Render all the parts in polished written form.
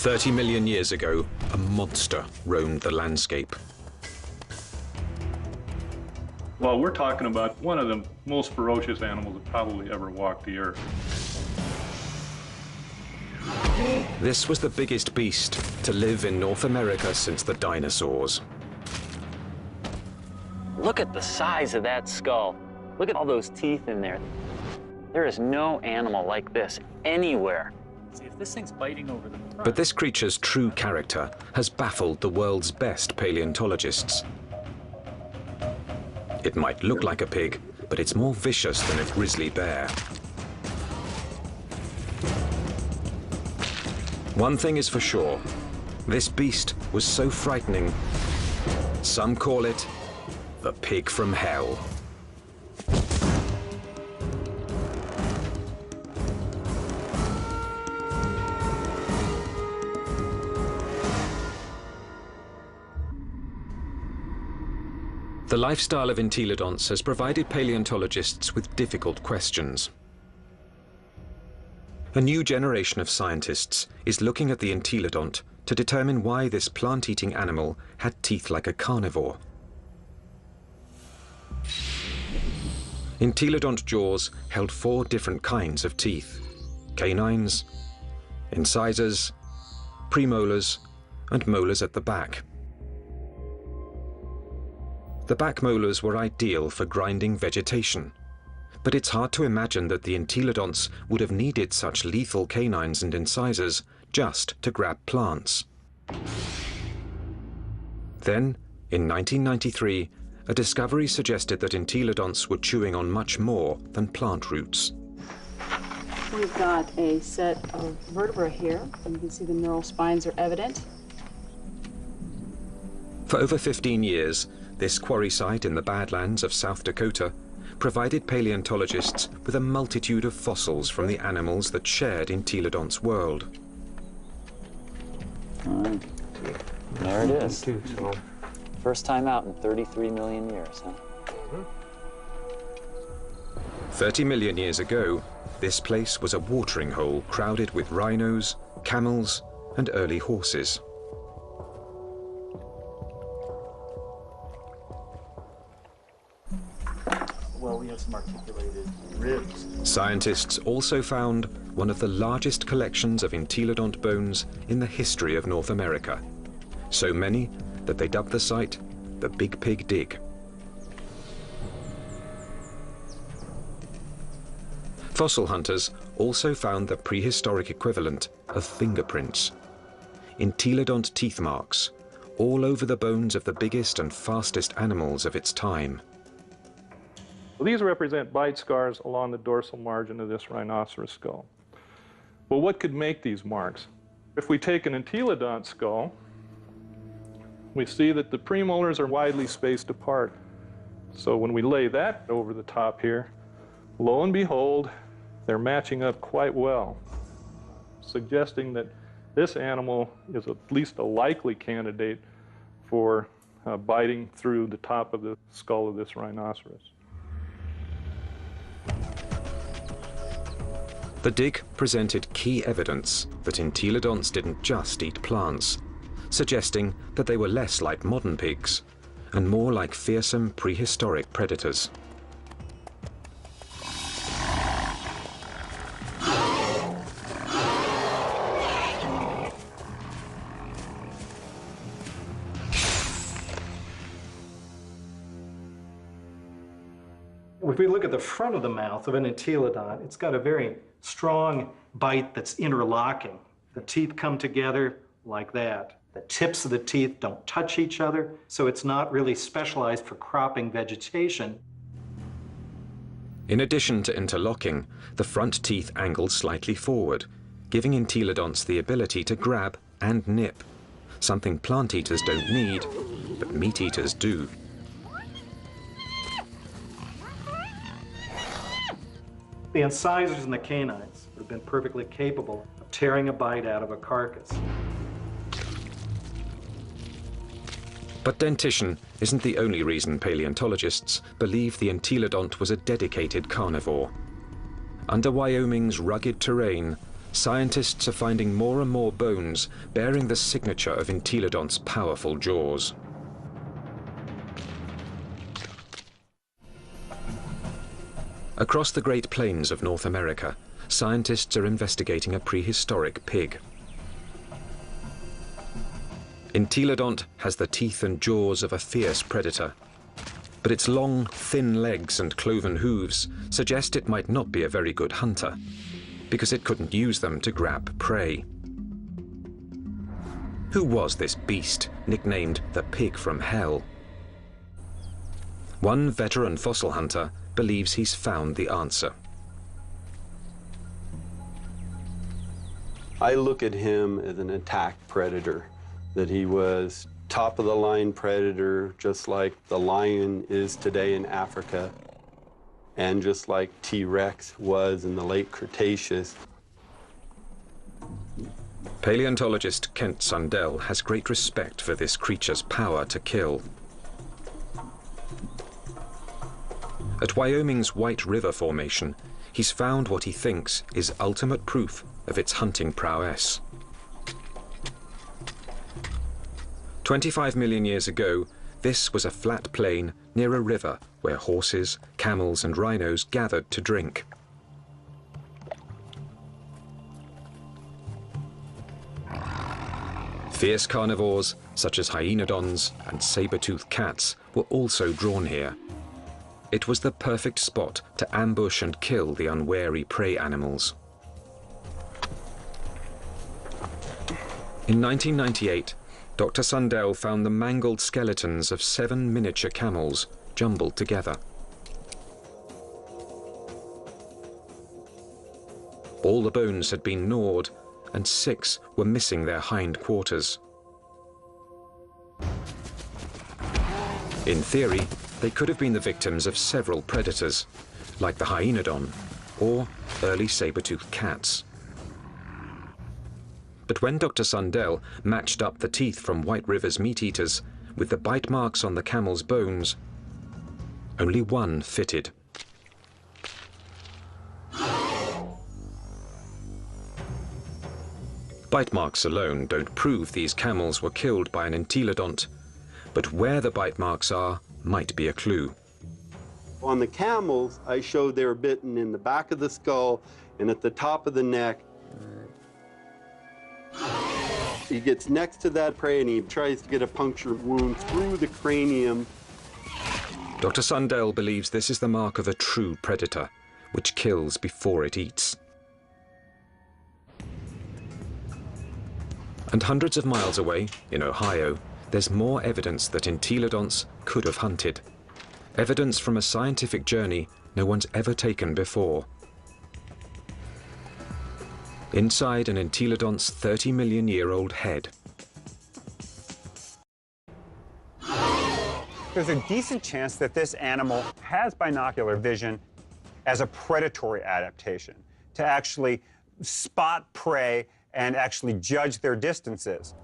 30 million years ago, a monster roamed the landscape. Well, we're talking about one of the most ferocious animals that probably ever walked the earth. This was the biggest beast to live in North America since the dinosaurs. Look at the size of that skull. Look at all those teeth in there. There is no animal like this anywhere. See, if this thing's biting over the front. But this creature's true character has baffled the world's best paleontologists. It might look like a pig, but it's more vicious than a grizzly bear. One thing is for sure, this beast was so frightening, some call it the pig from hell. The lifestyle of entelodonts has provided paleontologists with difficult questions. A new generation of scientists is looking at the entelodont to determine why this plant-eating animal had teeth like a carnivore. Entelodont jaws held 4 different kinds of teeth: canines, incisors, premolars, and molars at the back. The back molars were ideal for grinding vegetation, but it's hard to imagine that the entelodonts would have needed such lethal canines and incisors just to grab plants. Then, in 1993, a discovery suggested that entelodonts were chewing on much more than plant roots. We've got a set of vertebrae here. You can see the neural spines are evident. For over 15 years, this quarry site in the Badlands of South Dakota provided paleontologists with a multitude of fossils from the animals that shared entelodonts' world. There it is. First time out in 33 million years, huh? 30 million years ago, this place was a watering hole crowded with rhinos, camels, and early horses. Well, we have some articulated ribs. Scientists also found one of the largest collections of entelodont bones in the history of North America. So many that they dubbed the site the Big Pig Dig. Fossil hunters also found the prehistoric equivalent of fingerprints, entelodont teeth marks, all over the bones of the biggest and fastest animals of its time. Well, these represent bite scars along the dorsal margin of this rhinoceros skull. Well, what could make these marks? If we take an entelodont skull, we see that the premolars are widely spaced apart. So when we lay that over the top here, lo and behold, they're matching up quite well, suggesting that this animal is at least a likely candidate for biting through the top of the skull of this rhinoceros. The dig presented key evidence that entelodonts didn't just eat plants, suggesting that they were less like modern pigs and more like fearsome prehistoric predators. If we look at the front of the mouth of an entelodont, it's got a very strong bite that's interlocking. The teeth come together like that. The tips of the teeth don't touch each other, so it's not really specialized for cropping vegetation. In addition to interlocking, the front teeth angled slightly forward, giving entelodonts the ability to grab and nip, something plant eaters don't need, but meat eaters do. The incisors and the canines have been perfectly capable of tearing a bite out of a carcass. But dentition isn't the only reason paleontologists believe the entelodont was a dedicated carnivore. Under Wyoming's rugged terrain, scientists are finding more and more bones bearing the signature of Entelodonts' powerful jaws. Across the Great Plains of North America, scientists are investigating a prehistoric pig. Entelodont has the teeth and jaws of a fierce predator, but its long, thin legs and cloven hooves suggest it might not be a very good hunter, because it couldn't use them to grab prey. Who was this beast, nicknamed the Pig from Hell? One veteran fossil hunter believes he's found the answer. I look at him as an attack predator, that he was top-of-the-line predator, just like the lion is today in Africa, and just like T-Rex was in the late Cretaceous. Paleontologist Kent Sundell has great respect for this creature's power to kill. At Wyoming's White River Formation, he's found what he thinks is ultimate proof of its hunting prowess. 25 million years ago, this was a flat plain near a river where horses, camels, and rhinos gathered to drink. Fierce carnivores, such as hyaenodons and saber-toothed cats, were also drawn here. It was the perfect spot to ambush and kill the unwary prey animals. In 1998, Dr. Sundell found the mangled skeletons of 7 miniature camels jumbled together. All the bones had been gnawed, and 6 were missing their hind quarters. In theory, they could have been the victims of several predators, like the hyaenodon or early saber-toothed cats. But when Dr. Sundell matched up the teeth from White River's meat-eaters with the bite marks on the camel's bones, only one fitted. Bite marks alone don't prove these camels were killed by an entelodont, but where the bite marks are might be a clue. On the camels, I showed they were bitten in the back of the skull and at the top of the neck. He gets next to that prey and he tries to get a puncture wound through the cranium. Dr. Sundell believes this is the mark of a true predator, which kills before it eats. And hundreds of miles away, in Ohio, there's more evidence that entelodonts could have hunted. Evidence from a scientific journey no one's ever taken before. Inside an entelodont's 30-million-year-old head. There's a decent chance that this animal has binocular vision as a predatory adaptation, to actually spot prey and actually judge their distances,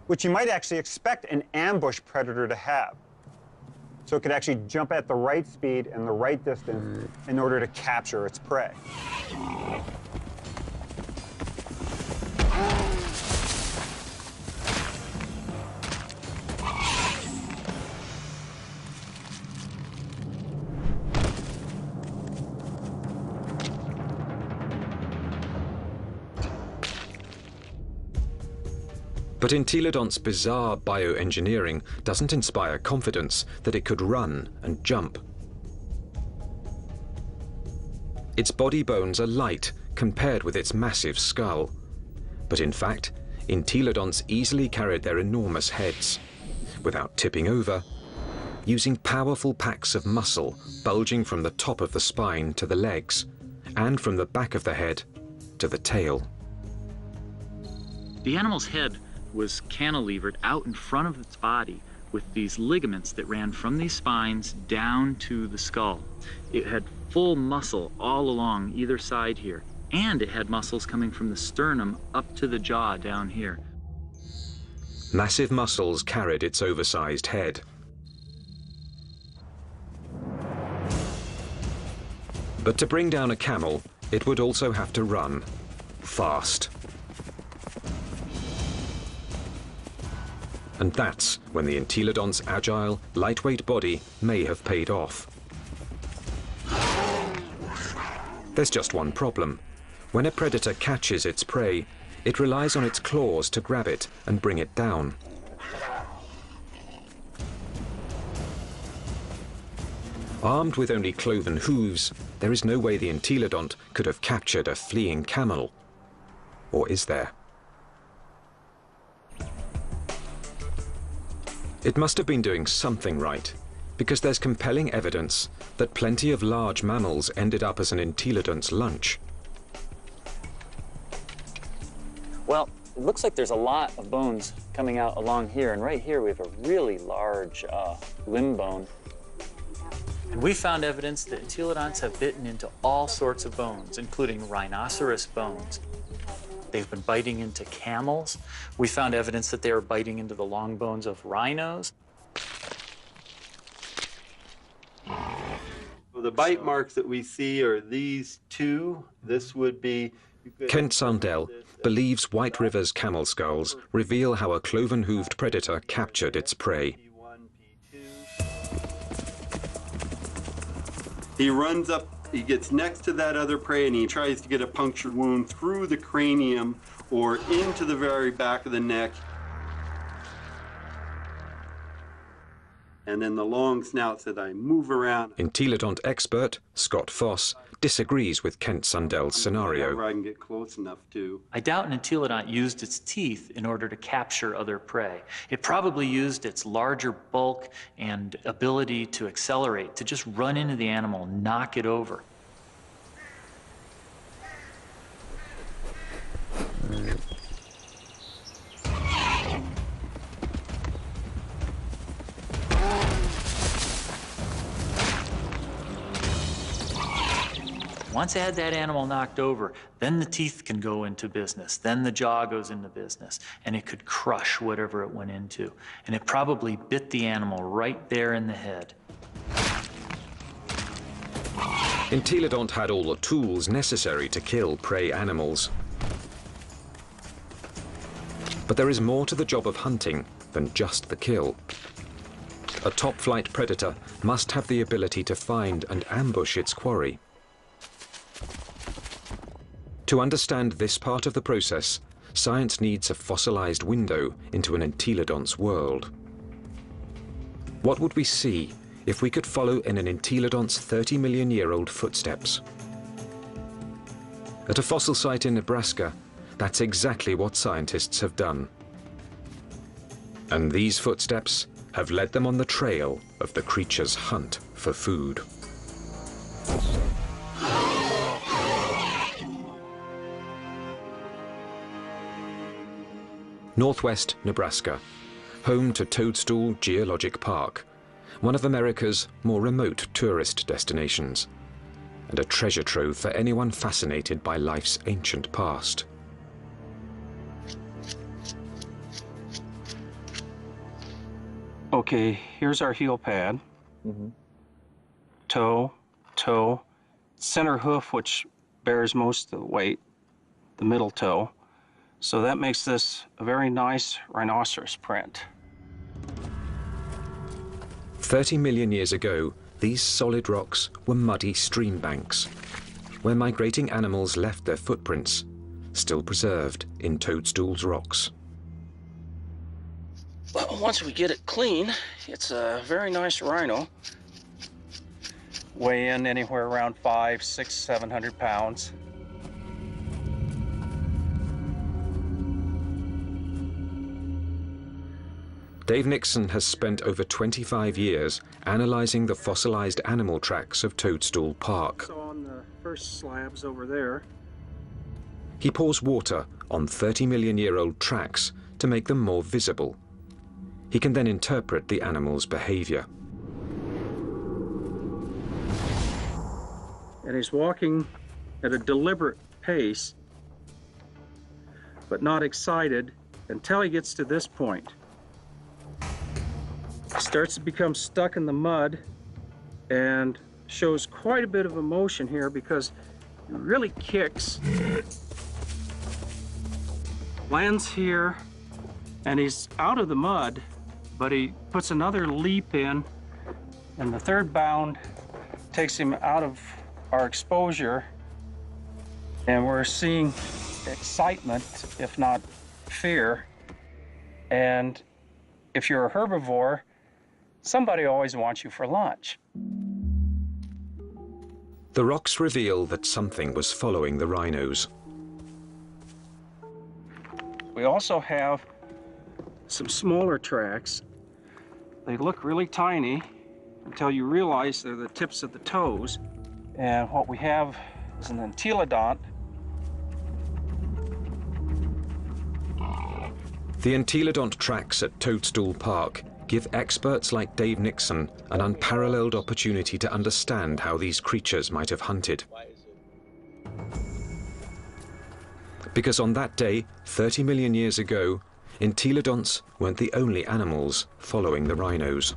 which you might actually expect an ambush predator to have. So it could actually jump at the right speed and the right distance in order to capture its prey. But entelodont's bizarre bioengineering doesn't inspire confidence that it could run and jump. Its body bones are light compared with its massive skull. But in fact, entelodonts easily carried their enormous heads, without tipping over, using powerful packs of muscle bulging from the top of the spine to the legs, and from the back of the head to the tail. The animal's head was cantilevered out in front of its body with these ligaments that ran from these spines down to the skull. It had full muscle all along either side here, and it had muscles coming from the sternum up to the jaw down here. Massive muscles carried its oversized head. But to bring down a camel, it would also have to run. fast. And that's when the entelodont's agile, lightweight body may have paid off. There's just one problem. When a predator catches its prey, it relies on its claws to grab it and bring it down. Armed with only cloven hooves, there is no way the entelodont could have captured a fleeing camel. Or is there? It must have been doing something right, because there's compelling evidence that plenty of large mammals ended up as an entelodont's lunch. Well, it looks like there's a lot of bones coming out along here, and right here we have a really large limb bone. And we found evidence that entelodonts have bitten into all sorts of bones, including rhinoceros bones. They've been biting into camels. We found evidence that they were biting into the long bones of rhinos. The bite marks that we see are these two. This would be... Kent Sundell believes White River's camel skulls reveal how a cloven-hooved predator captured its prey. He runs up, he gets next to that other prey, and he tries to get a punctured wound through the cranium or into the very back of the neck. And then the long snout said, I move around. Entelodont expert Scott Foss disagrees with Kent Sundell's scenario. Wherever I can get close enough to. I doubt an entelodont used its teeth in order to capture other prey. It probably used its larger bulk and ability to accelerate to just run into the animal, knock it over. Once I had that animal knocked over, then the teeth can go into business, then the jaw goes into business, and it could crush whatever it went into. And it probably bit the animal right there in the head. Entelodont had all the tools necessary to kill prey animals. But there is more to the job of hunting than just the kill. A top-flight predator must have the ability to find and ambush its quarry. To understand this part of the process, science needs a fossilized window into an entelodont's world. What would we see if we could follow in an entelodont's 30-million-year-old footsteps? At a fossil site in Nebraska, that's exactly what scientists have done. And these footsteps have led them on the trail of the creature's hunt for food. Northwest Nebraska, home to Toadstool Geologic Park, one of America's more remote tourist destinations, and a treasure trove for anyone fascinated by life's ancient past. Okay, here's our heel pad. Toe, center hoof, which bears most of the weight, the middle toe. So that makes this a very nice rhinoceros print. 30 million years ago, these solid rocks were muddy stream banks, where migrating animals left their footprints, still preserved in Toadstool's rocks. Well, once we get it clean, it's a very nice rhino. Weigh in anywhere around 500, 600, 700 pounds. Dave Nixon has spent over 25 years analyzing the fossilized animal tracks of Toadstool Park. So on the first slabs over there. He pours water on 30-million-year-old tracks to make them more visible. He can then interpret the animal's behavior. And he's walking at a deliberate pace, but not excited until he gets to this point. Starts to become stuck in the mud and shows quite a bit of emotion here because he really kicks lands here, and he's out of the mud, but he puts another leap in, and the third bound takes him out of our exposure, and we're seeing excitement, if not fear. And if you're a herbivore, somebody always wants you for lunch. The rocks reveal that something was following the rhinos. We also have some smaller tracks. They look really tiny until you realize they're the tips of the toes. And what we have is an entelodont. The entelodont tracks at Toadstool Park give experts like Dave Nixon an unparalleled opportunity to understand how these creatures might have hunted. Because on that day, 30 million years ago, entelodonts weren't the only animals following the rhinos.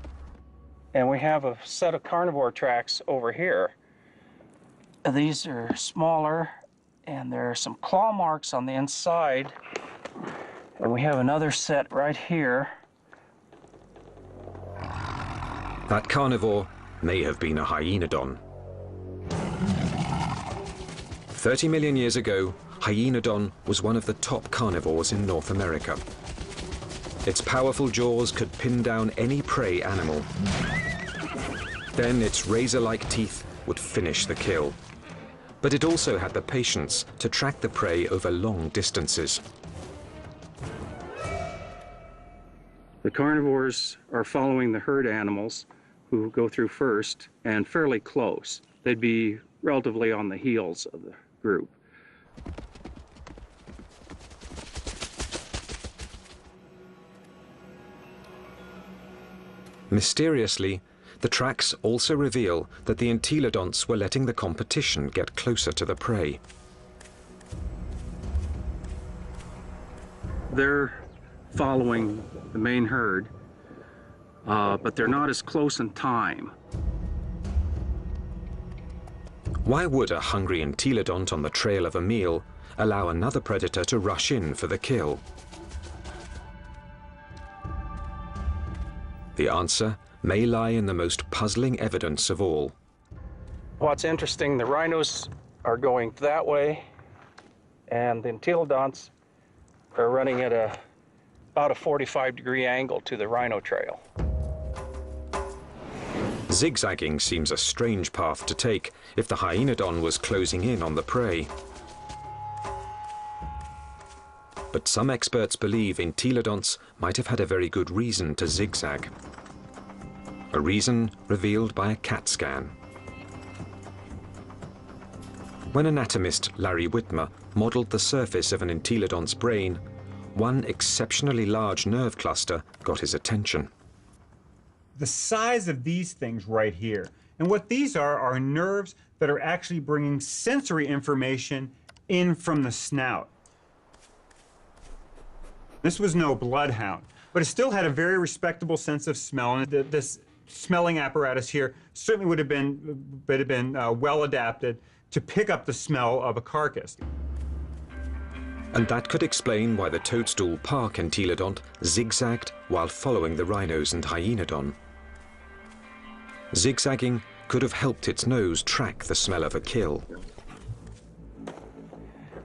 And we have a set of carnivore tracks over here. These are smaller, and there are some claw marks on the inside. And we have another set right here. That carnivore may have been a hyenodon. 30 million years ago, hyenodon was one of the top carnivores in North America. Its powerful jaws could pin down any prey animal. Then its razor-like teeth would finish the kill. But it also had the patience to track the prey over long distances. The carnivores are following the herd animals who go through first and fairly close. They'd be relatively on the heels of the group. Mysteriously, the tracks also reveal that the entelodonts were letting the competition get closer to the prey. They're following the main herd, but they're not as close in time. Why would a hungry entelodont on the trail of a meal allow another predator to rush in for the kill? The answer may lie in the most puzzling evidence of all. What's interesting, the rhinos are going that way, and the entelodonts are running at about a 45-degree angle to the rhino trail. Zigzagging seems a strange path to take if the hyenodon was closing in on the prey. But some experts believe entelodonts might have had a very good reason to zigzag. A reason revealed by a CAT scan. When anatomist Larry Whitmer modeled the surface of an entelodont's brain, one exceptionally large nerve cluster got his attention. The size of these things right here, and what these are nerves that are actually bringing sensory information in from the snout. This was no bloodhound, but it still had a very respectable sense of smell, and this smelling apparatus here certainly would have been well adapted to pick up the smell of a carcass. And that could explain why the Toadstool Park entelodont zigzagged while following the rhinos and hyenodon. Zigzagging could have helped its nose track the smell of a kill.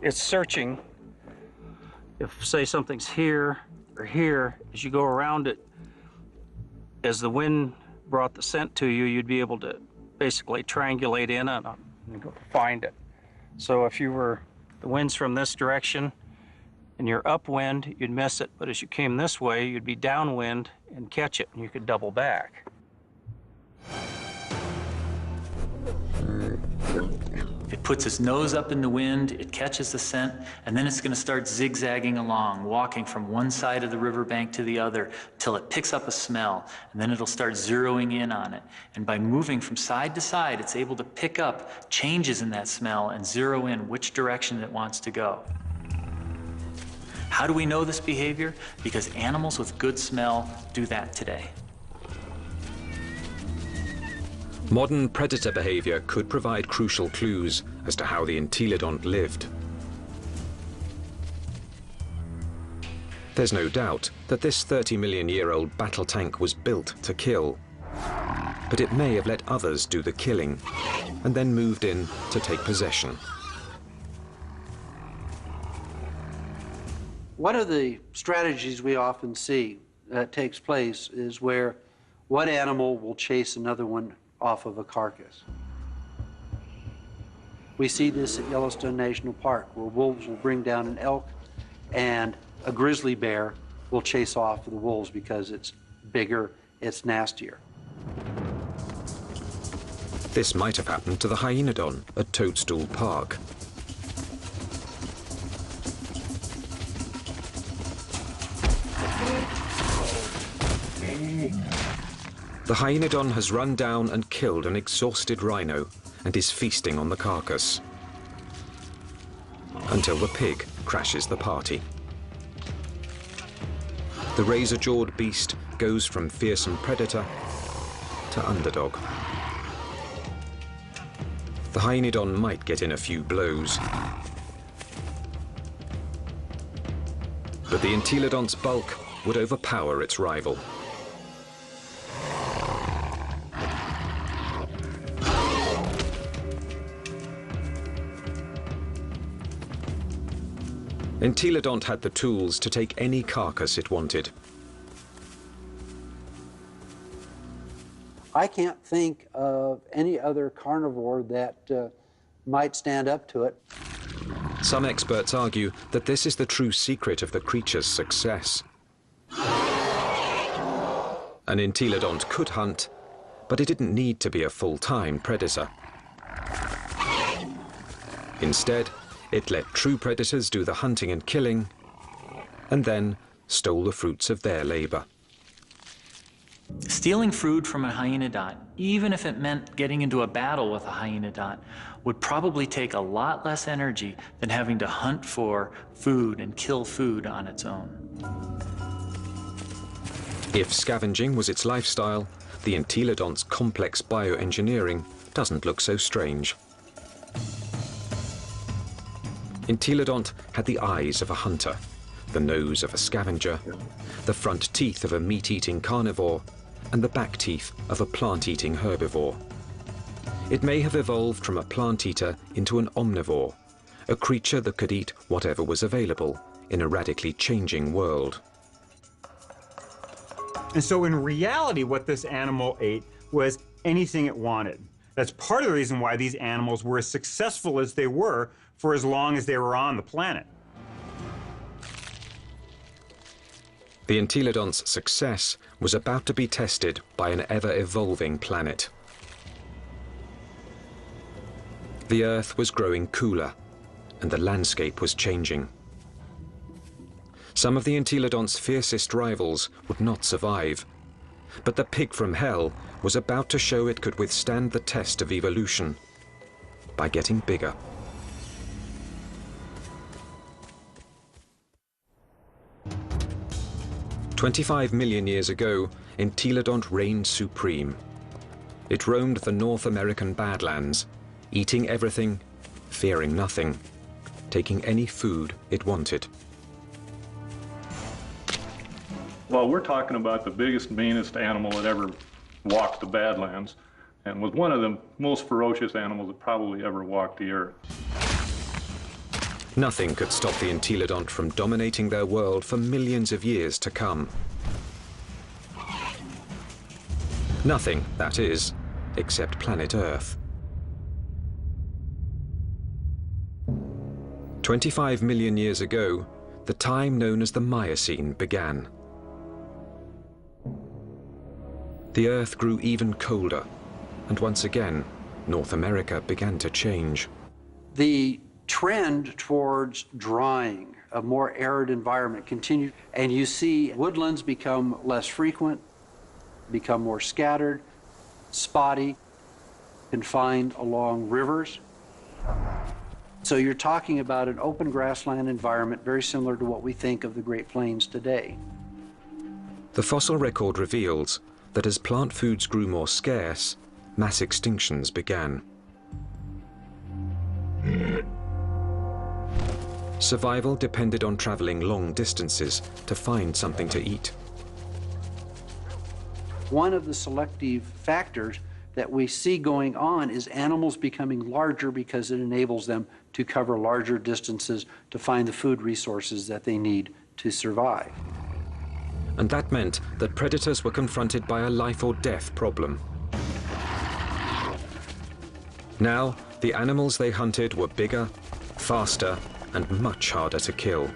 It's searching. If, say, something's here or here, as you go around it, as the wind brought the scent to you, you'd be able to basically triangulate in on it and go find it. So if you were, the wind's from this direction and you're upwind, you'd miss it. But as you came this way, you'd be downwind and catch it, and you could double back. It puts its nose up in the wind, it catches the scent, and then it's going to start zigzagging along, walking from one side of the riverbank to the other till it picks up a smell, and then it'll start zeroing in on it. And by moving from side to side, it's able to pick up changes in that smell and zero in which direction it wants to go. How do we know this behavior? Because animals with good smell do that today. Modern predator behavior could provide crucial clues as to how the entelodont lived. There's no doubt that this 30-million-year-old battle tank was built to kill, but it may have let others do the killing and then moved in to take possession. One of the strategies we often see that takes place is where one animal will chase another one off of a carcass. We see this at Yellowstone National Park, where wolves will bring down an elk and a grizzly bear will chase off the wolves because it's bigger, it's nastier. This might have happened to the hyaenodon at Toadstool Park. The hyaenodon has run down and killed an exhausted rhino and is feasting on the carcass until the pig crashes the party. The razor-jawed beast goes from fearsome predator to underdog. The hyaenodon might get in a few blows, but the entelodont's bulk would overpower its rival. Entelodont had the tools to take any carcass it wanted. I can't think of any other carnivore that might stand up to it. Some experts argue that this is the true secret of the creature's success. An entelodont could hunt, but it didn't need to be a full-time predator. Instead, it let true predators do the hunting and killing, and then stole the fruits of their labor. Stealing food from a hyaenodont, even if it meant getting into a battle with a hyaenodont, would probably take a lot less energy than having to hunt for food and kill food on its own. If scavenging was its lifestyle, the entelodont's complex bioengineering doesn't look so strange. Entelodont had the eyes of a hunter, the nose of a scavenger, the front teeth of a meat-eating carnivore, and the back teeth of a plant-eating herbivore. It may have evolved from a plant-eater into an omnivore, a creature that could eat whatever was available in a radically changing world. And so in reality, what this animal ate was anything it wanted. That's part of the reason why these animals were as successful as they were for as long as they were on the planet. The entelodont's success was about to be tested by an ever-evolving planet. The Earth was growing cooler, and the landscape was changing. Some of the entelodont's fiercest rivals would not survive, but the pig from hell was about to show it could withstand the test of evolution by getting bigger. "25 million years ago, entelodont reigned supreme. It roamed the North American Badlands, eating everything, fearing nothing, taking any food it wanted." Well, we're talking about the biggest, meanest animal that ever walked the Badlands, and was one of the most ferocious animals that probably ever walked the earth. Nothing could stop the entelodont from dominating their world for millions of years to come. Nothing, that is, except planet Earth. 25 million years ago, the time known as the Miocene began. The Earth grew even colder, and once again, North America began to change. The trend towards drying, a more arid environment continued, and you see woodlands become less frequent, become more scattered, spotty, confined along rivers. So you're talking about an open grassland environment very similar to what we think of the Great Plains today. The fossil record reveals that as plant foods grew more scarce, mass extinctions 'tions began. Survival depended on traveling long distances to find something to eat. One of the selective factors that we see going on is animals becoming larger because it enables them to cover larger distances to find the food resources that they need to survive. And that meant that predators were confronted by a life or death problem. Now, the animals they hunted were bigger, faster, and much harder to kill.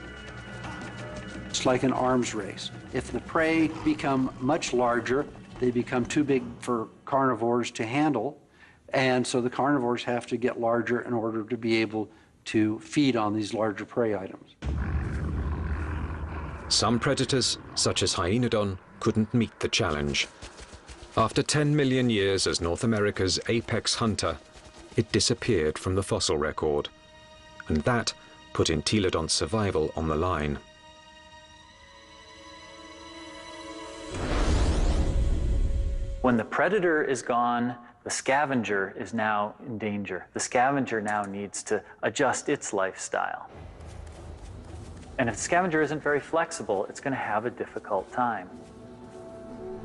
It's like an arms race. If the prey become much larger, they become too big for carnivores to handle, and so the carnivores have to get larger in order to be able to feed on these larger prey items. Some predators, such as Hyaenodon, couldn't meet the challenge. After 10 million years as North America's apex hunter, it disappeared from the fossil record, and that put Entelodon's survival on the line. When the predator is gone, the scavenger is now in danger. The scavenger now needs to adjust its lifestyle. And if the scavenger isn't very flexible, it's going to have a difficult time.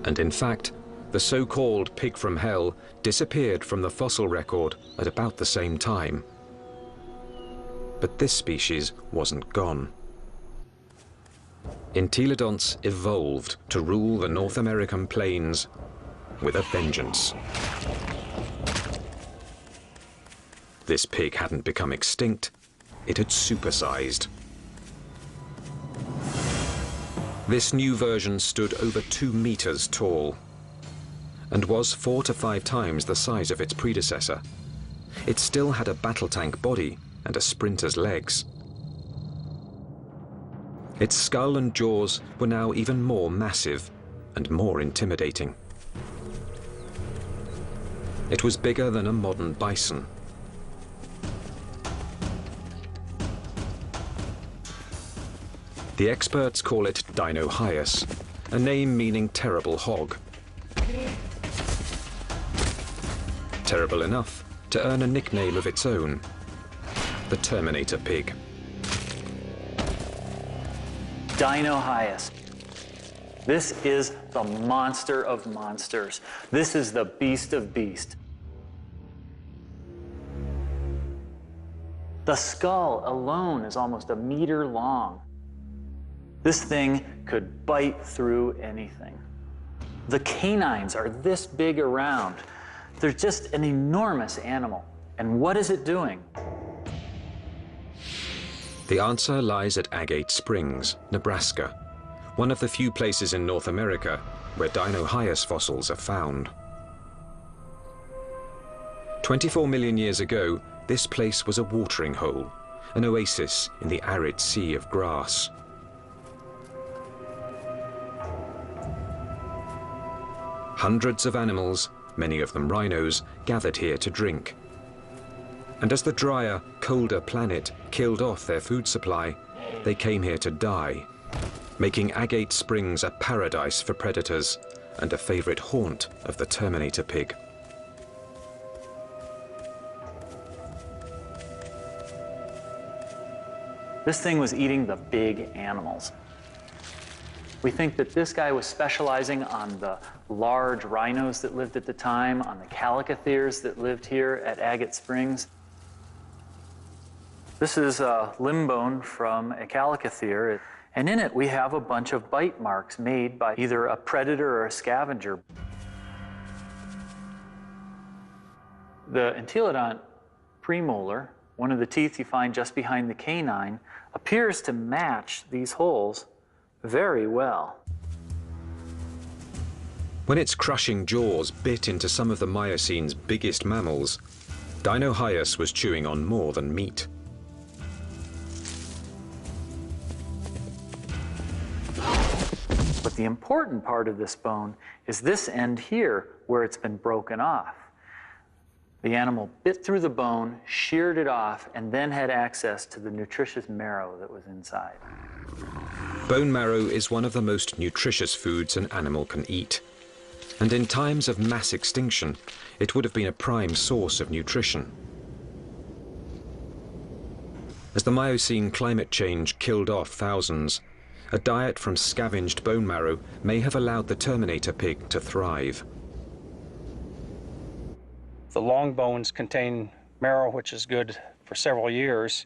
And in fact, the so-called pig from hell disappeared from the fossil record at about the same time. But this species wasn't gone. Entelodonts evolved to rule the North American plains with a vengeance. This pig hadn't become extinct, it had supersized. This new version stood over 2 meters tall and was 4 to 5 times the size of its predecessor. It still had a battle tank body and a sprinter's legs. Its skull and jaws were now even more massive and more intimidating. It was bigger than a modern bison. The experts call it Dinohyus, a name meaning terrible hog. Terrible enough to earn a nickname of its own, the Terminator pig. Dinohyus. This is the monster of monsters. This is the beast of beasts. The skull alone is almost 1 meter long. This thing could bite through anything. The canines are this big around. They're just an enormous animal. And what is it doing? The answer lies at Agate Springs, Nebraska, one of the few places in North America where Dinohyus fossils are found. 24 million years ago, this place was a watering hole, an oasis in the arid sea of grass. Hundreds of animals, many of them rhinos, gathered here to drink. And as the drier, colder planet killed off their food supply, they came here to die, making Agate Springs a paradise for predators and a favorite haunt of the Terminator pig. This thing was eating the big animals. We think that this guy was specializing on the large rhinos that lived at the time, on the 𝐃𝐨𝐜𝐿 that lived here at Agate Springs. This is a limb bone from a 𝐃𝐿𝐴, and in it we have a bunch of bite marks made by either a predator or a scavenger. The Entelodont premolar, one of the teeth you find just behind the canine, appears to match these holes very well. When its crushing jaws bit into some of the Miocine's biggest mammals, Dinohyus was chewing on more than meat. But the important part of this bone is this end here, where it's been broken off. The animal bit through the bone, sheared it off, and then had access to the nutritious marrow that was inside. Bone marrow is one of the most nutritious foods an animal can eat. And in times of mass extinction, it would have been a prime source of nutrition. As the Miocene climate change killed off thousands, a diet from scavenged bone marrow may have allowed the Terminator pig to thrive. The long bones contain marrow which is good for several years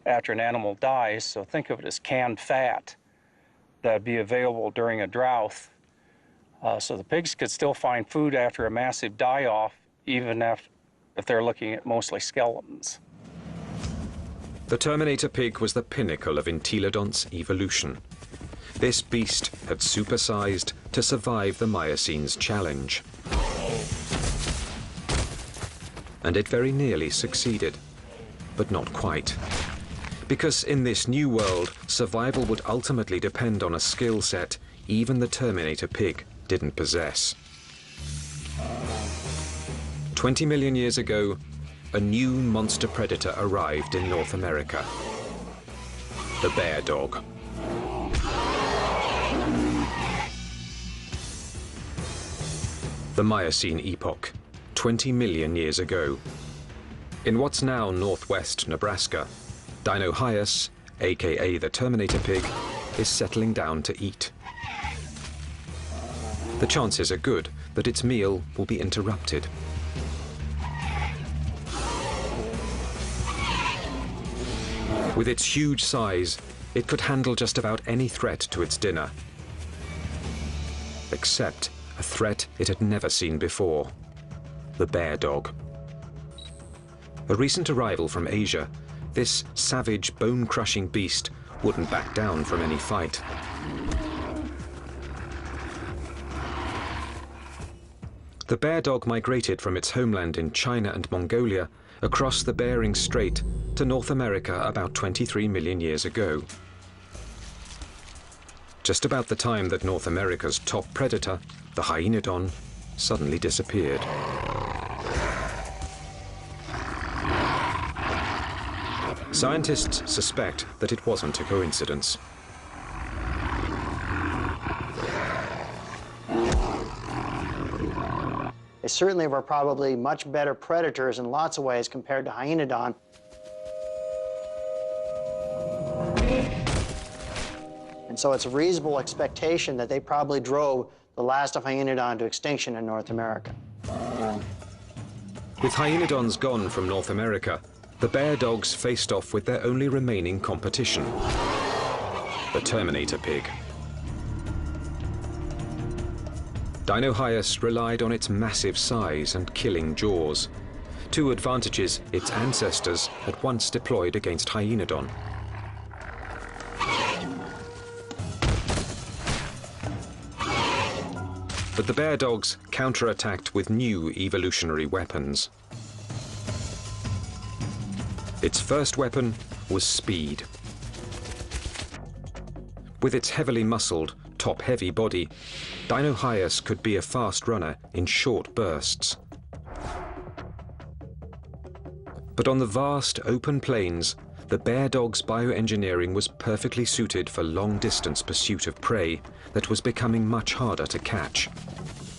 after an animal dies, so think of it as canned fat that would be available during a drought. So the pigs could still find food after a massive die-off, even if they're looking at mostly skeletons. The Terminator pig was the pinnacle of entelodonts evolution. This beast had supersized to survive the Miocene's challenge. And it very nearly succeeded, but not quite. Because in this new world, survival would ultimately depend on a skill set even the Terminator pig didn't possess. 20 million years ago, a new monster predator arrived in North America. The bear dog. The Miocene epoch, 20 million years ago. In what's now northwest Nebraska, Dinohyus, aka the Terminator pig, is settling down to eat. The chances are good that its meal will be interrupted. With its huge size, it could handle just about any threat to its dinner, except a threat it had never seen before, the bear dog. A recent arrival from Asia, this savage, bone-crushing beast wouldn't back down from any fight. The bear dog migrated from its homeland in China and Mongolia across the Bering Strait to North America about 23 million years ago. Just about the time that North America's top predator, the hyaenodon, suddenly disappeared. Scientists suspect that it wasn't a coincidence. They certainly were probably much better predators in lots of ways compared to hyaenodon. And so it's a reasonable expectation that they probably drove the last of hyaenodon to extinction in North America. With hyaenodons gone from North America, the bear dogs faced off with their only remaining competition, the Terminator pig. Dinohyus relied on its massive size and killing jaws, two advantages its ancestors had once deployed against hyaenodon. But the bear dogs counterattacked with new evolutionary weapons. Its first weapon was speed. With its heavily muscled, top-heavy body, Dinohyus could be a fast runner in short bursts. But on the vast, open plains, the bear dog's bioengineering was perfectly suited for long-distance pursuit of prey that was becoming much harder to catch.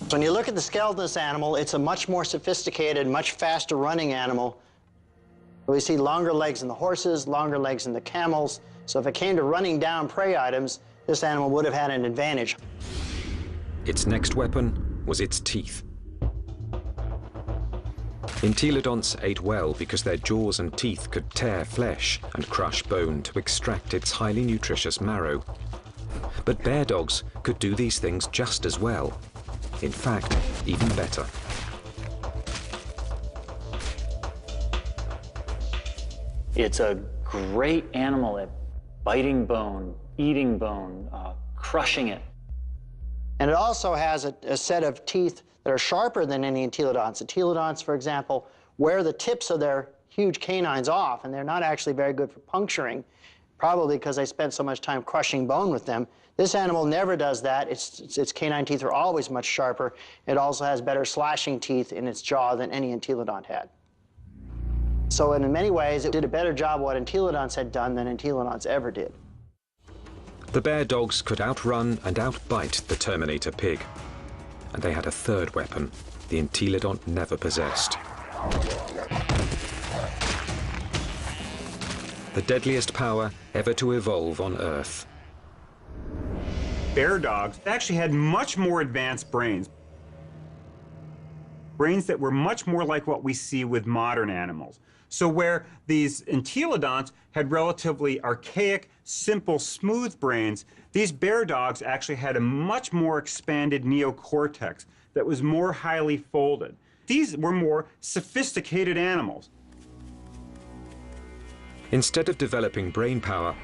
So when you look at the skeleton of this animal, it's a much more sophisticated, much faster running animal. We see longer legs in the horses, longer legs in the camels. So if it came to running down prey items, this animal would have had an advantage. Its next weapon was its teeth. Entelodonts ate well because their jaws and teeth could tear flesh and crush bone to extract its highly nutritious marrow. But bear dogs could do these things just as well. In fact, even better. It's a great animal at biting bone, eating bone, crushing it. And it also has a set of teeth that are sharper than any entelodonts. Entelodonts, for example, wear the tips of their huge canines off, and they're not actually very good for puncturing, probably because they spend so much time crushing bone with them. This animal never does that. Its canine teeth are always much sharper. It also has better slashing teeth in its jaw than any entelodont had. So in many ways, it did a better job what entelodonts had done than entelodonts ever did. The bear dogs could outrun and outbite the Terminator pig. And they had a third weapon the entelodont never possessed. the deadliest power ever to evolve on Earth. Bear dogs actually had much more advanced brains. Brains that were much more like what we see with modern animals. So where these entelodonts had relatively archaic, simple, smooth brains, these bear dogs actually had a much more expanded neocortex that was more highly folded. These were more sophisticated animals. Instead of developing brain power,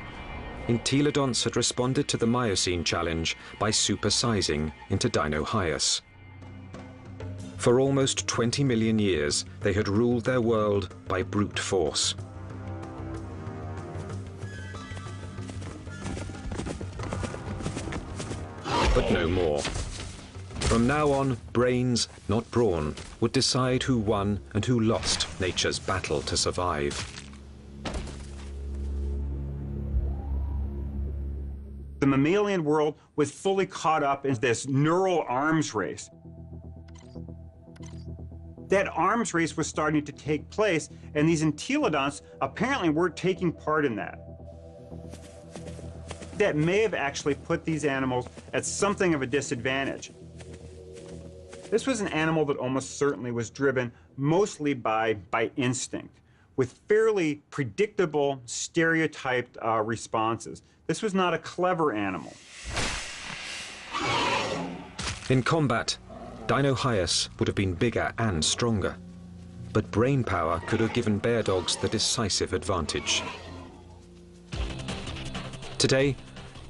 entelodonts had responded to the Miocene challenge by supersizing into Dinohyus. For almost 20 million years, they had ruled their world by brute force. But no more. From now on, brains, not brawn, would decide who won and who lost nature's battle to survive. The mammalian world was fully caught up in this neural arms race. That arms race was starting to take place, and these entelodonts apparently weren't taking part in that. That may have actually put these animals at something of a disadvantage. This was an animal that almost certainly was driven mostly by instinct, with fairly predictable, stereotyped responses. This was not a clever animal. In combat, Dinohyus would have been bigger and stronger, but brain power could have given bear dogs the decisive advantage. Today,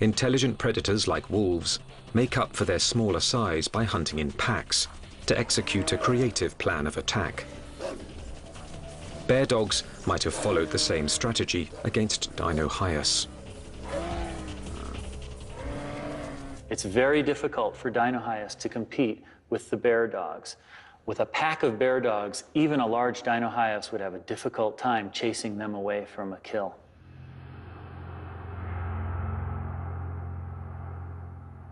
intelligent predators like wolves make up for their smaller size by hunting in packs to execute a creative plan of attack. Bear dogs might have followed the same strategy against Dinohyus. It's very difficult for Dinohyus to compete with the bear dogs. With a pack of bear dogs, even a large Dinohyus would have a difficult time chasing them away from a kill.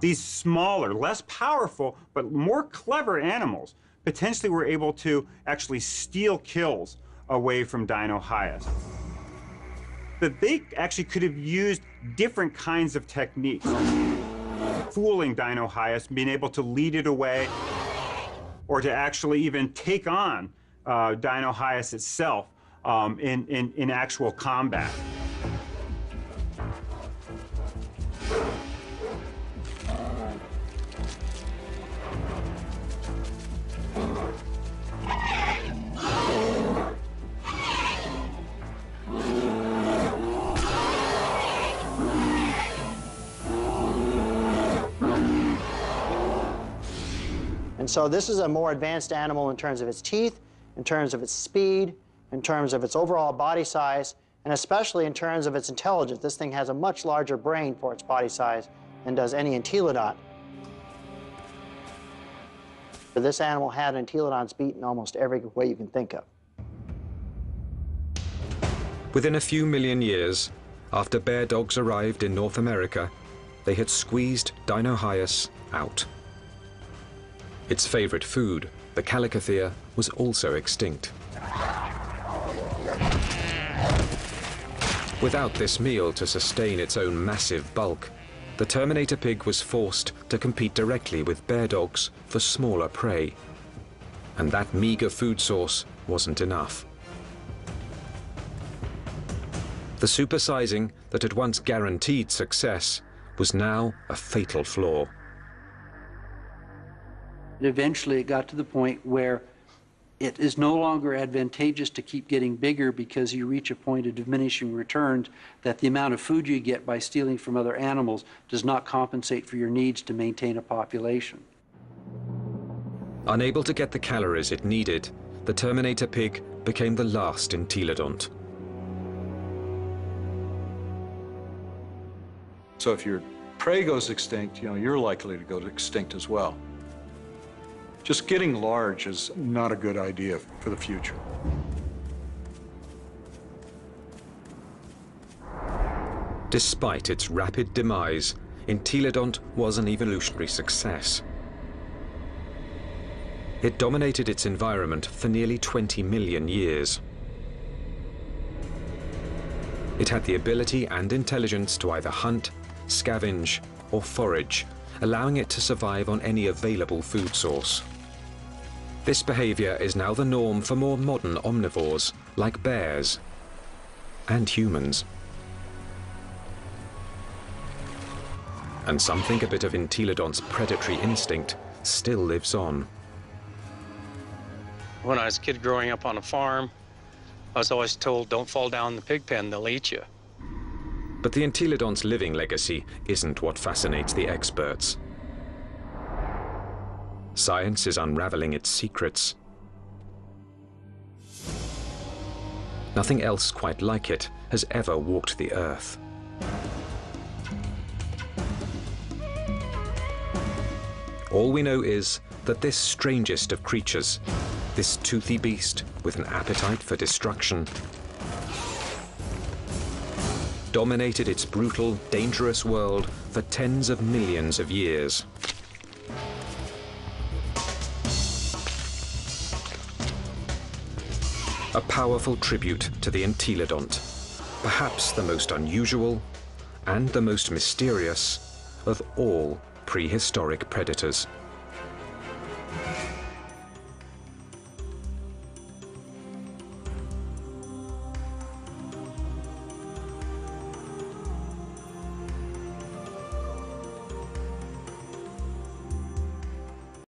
These smaller, less powerful, but more clever animals potentially were able to actually steal kills away from Dinohyus. But they actually could have used different kinds of techniques. Fooling Dinohyus, being able to lead it away, or to actually even take on Dinohyus itself in actual combat. And so this is a more advanced animal in terms of its teeth, in terms of its speed, in terms of its overall body size, and especially in terms of its intelligence. This thing has a much larger brain for its body size than does any entelodont. But this animal had entelodonts beat in almost every way you can think of. Within a few million years, after bear dogs arrived in North America, they had squeezed Dinohyus out. Its favorite food, the 𝐾𝐨𝐿, was also extinct. Without this meal to sustain its own massive bulk, the Terminator pig was forced to compete directly with bear dogs for smaller prey. And that meager food source wasn't enough. The supersizing that had once guaranteed success was now a fatal flaw. Eventually it got to the point where it is no longer advantageous to keep getting bigger because you reach a point of diminishing returns, that the amount of food you get by stealing from other animals does not compensate for your needs to maintain a population. Unable to get the calories it needed, the Terminator pig became the last entelodont. So if your prey goes extinct, you're likely to go extinct as well. Just getting large is not a good idea for the future. Despite its rapid demise, entelodont was an evolutionary success. It dominated its environment for nearly 20 million years. It had the ability and intelligence to either hunt, scavenge, or forage, allowing it to survive on any available food source. This behavior is now the norm for more modern omnivores, like bears and humans. And some think a bit of Entelodont's predatory instinct still lives on. When I was a kid growing up on a farm, I was always told, don't fall down the pig pen, they'll eat you. But the Entelodont's living legacy isn't what fascinates the experts. Science is unraveling its secrets. Nothing else quite like it has ever walked the earth. All we know is that this strangest of creatures, this toothy beast with an appetite for destruction, dominated its brutal, dangerous world for tens of millions of years. A powerful tribute to the Entelodont, perhaps the most unusual and the most mysterious of all prehistoric predators.